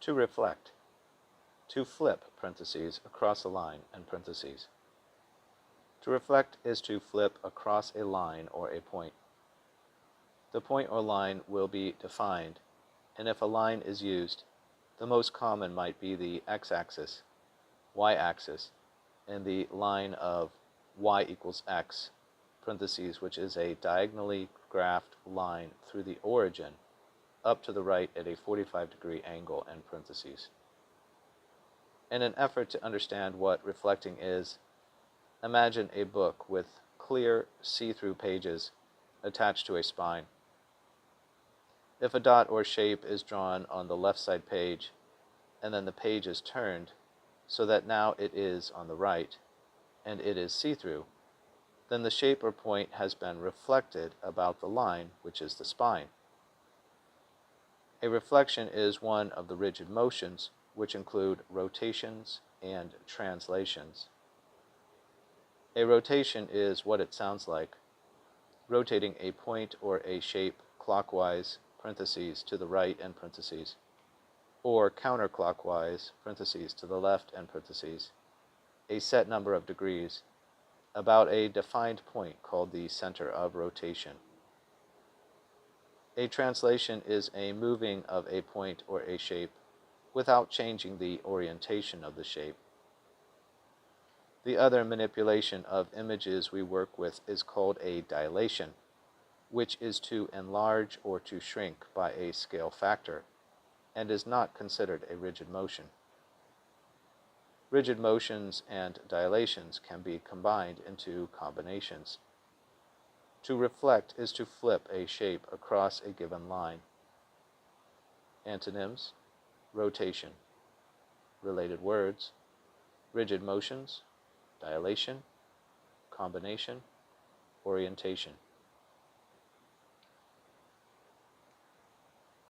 To reflect. To flip, parentheses, across a line, and parentheses. To reflect is to flip across a line or a point. The point or line will be defined, and if a line is used, the most common might be the x-axis, y-axis, and the line of y equals x, parentheses, which is a diagonally graphed line through the origin up to the right at a 45-degree angle, and parentheses. In an effort to understand what reflecting is, imagine a book with clear, see-through pages attached to a spine. If a dot or shape is drawn on the left side page, and then the page is turned so that now it is on the right, and it is see-through, then the shape or point has been reflected about the line, which is the spine. A reflection is one of the rigid motions, which include rotations and translations. A rotation is what it sounds like, rotating a point or a shape clockwise, parentheses, to the right, and parentheses, or counterclockwise, parentheses, to the left, and parentheses, a set number of degrees, about a defined point called the center of rotation. A translation is a moving of a point or a shape without changing the orientation of the shape. The other manipulation of images we work with is called a dilation, which is to enlarge or to shrink by a scale factor, and is not considered a rigid motion. Rigid motions and dilations can be combined into combinations. To reflect is to flip a shape across a given line. Antonyms: rotation. Related words: rigid motions, dilation, combination, orientation.